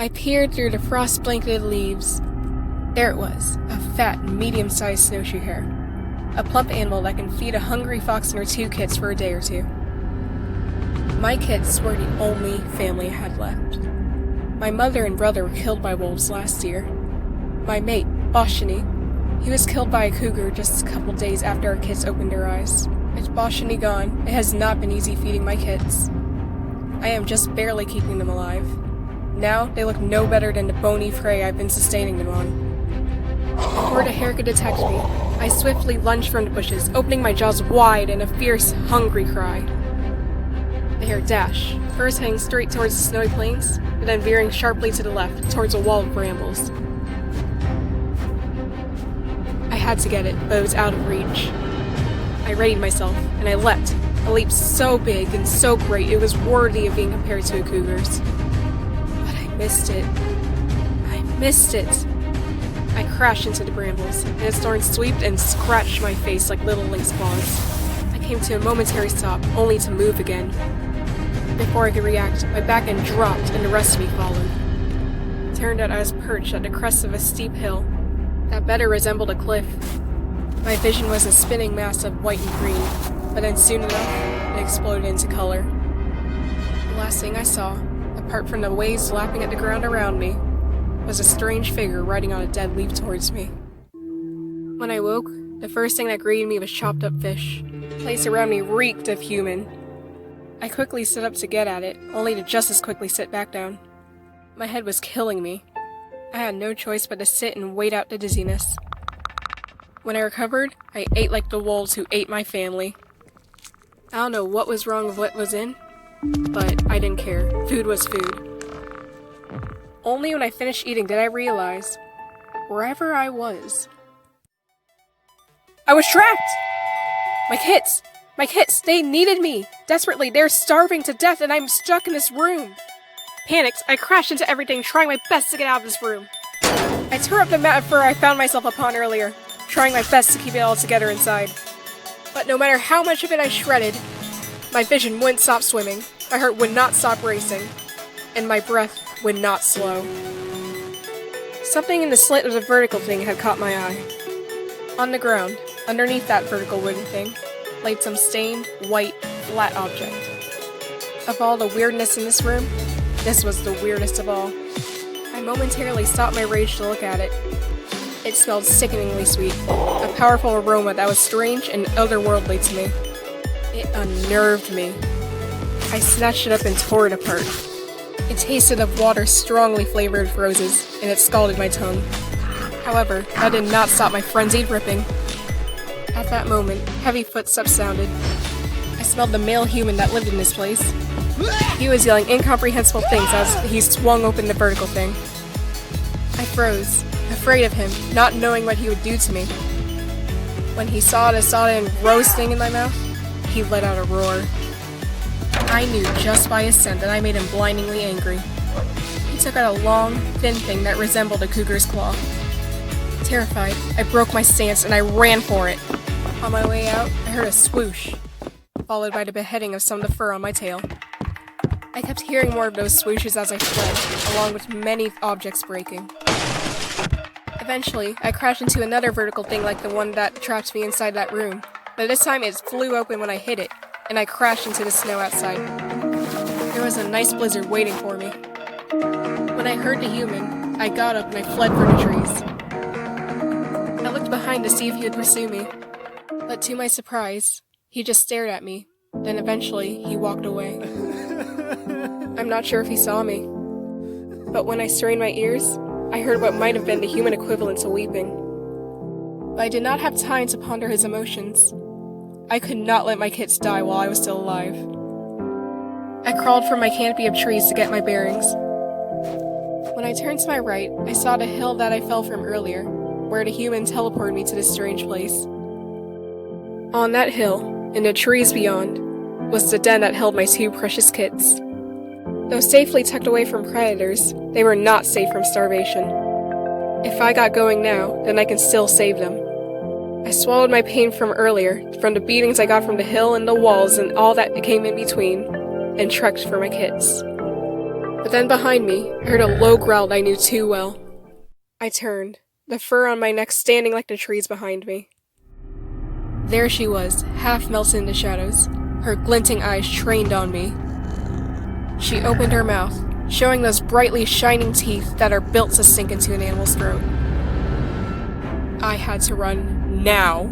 I peered through the frost-blanketed leaves. There it was, a fat, medium-sized snowshoe hare. A plump animal that can feed a hungry fox and her 2 kits for a day or 2. My kits were the only family I had left. My mother and brother were killed by wolves last year. My mate, Boshini, he was killed by a cougar just a couple days after our kits opened their eyes. With Boshini gone, it has not been easy feeding my kits. I am just barely keeping them alive. Now, they look no better than the bony prey I've been sustaining them on. Before the hare could detect me, I swiftly lunged from the bushes, opening my jaws wide in a fierce, hungry cry. The hare dashed, first heading straight towards the snowy plains, but then veering sharply to the left, towards a wall of brambles. I had to get it, but it was out of reach. I readied myself, and I leapt, a leap so big and so great it was worthy of being compared to a cougar's. But I missed it. I crashed into the brambles, and its thorns swept and scratched my face like little lynx claws. I came to a momentary stop, only to move again. Before I could react, my back end dropped and the rest of me followed. It turned out I was perched at the crest of a steep hill that better resembled a cliff. My vision was a spinning mass of white and green, but then soon enough, it exploded into color. The last thing I saw, apart from the waves lapping at the ground around me, was a strange figure riding on a dead leaf towards me. When I woke, the first thing that greeted me was chopped up fish. The place around me reeked of human. I quickly stood up to get at it, only to just as quickly sit back down. My head was killing me. I had no choice but to sit and wait out the dizziness. When I recovered, I ate like the wolves who ate my family. I don't know what was wrong with what was in, but I didn't care. Food was food. Only when I finished eating did I realize, wherever I was, I was trapped! My kits, they needed me! Desperately, they're starving to death and I'm stuck in this room! Panicked, I crashed into everything, trying my best to get out of this room. I tore up the mat of fur I found myself upon earlier, trying my best to keep it all together inside. But no matter how much of it I shredded, my vision wouldn't stop swimming, my heart would not stop racing, and my breath would not slow. Something in the slit of the vertical thing had caught my eye. On the ground, underneath that vertical wooden thing, laid some stained, white, flat object. Of all the weirdness in this room, this was the weirdest of all. I momentarily stopped my rage to look at it. It smelled sickeningly sweet, a powerful aroma that was strange and otherworldly to me. It unnerved me. I snatched it up and tore it apart. It tasted of water strongly flavored with roses, and it scalded my tongue. However, that did not stop my frenzied ripping. At that moment, heavy footsteps sounded. I smelled the male human that lived in this place. He was yelling incomprehensible things as he swung open the vertical thing. I froze, afraid of him, not knowing what he would do to me. When he saw the sawed-in rose thing in my mouth, he let out a roar. I knew just by his scent that I made him blindingly angry. He took out a long, thin thing that resembled a cougar's claw. Terrified, I broke my stance and I ran for it. On my way out, I heard a swoosh, followed by the beheading of some of the fur on my tail. I kept hearing more of those swooshes as I fled, along with many objects breaking. Eventually, I crashed into another vertical thing like the one that trapped me inside that room, but this time it flew open when I hit it, and I crashed into the snow outside. There was a nice blizzard waiting for me. When I heard the human, I got up and I fled for the trees. I looked behind to see if he would pursue me, but to my surprise, he just stared at me, then eventually he walked away. I'm not sure if he saw me, but when I strained my ears, I heard what might have been the human equivalent to weeping. But I did not have time to ponder his emotions. I could not let my kits die while I was still alive. I crawled from my canopy of trees to get my bearings. When I turned to my right, I saw the hill that I fell from earlier, where the human teleported me to this strange place. On that hill, in the trees beyond, was the den that held my 2 precious kits. Though safely tucked away from predators, they were not safe from starvation. If I got going now, then I can still save them. I swallowed my pain from earlier, from the beatings I got from the hill and the walls and all that came in between, and trekked for my kits. But then behind me, I heard a low growl that I knew too well. I turned, the fur on my neck standing like the trees behind me. There she was, half melted into shadows, her glinting eyes trained on me. She opened her mouth, showing those brightly shining teeth that are built to sink into an animal's throat. I had to run now.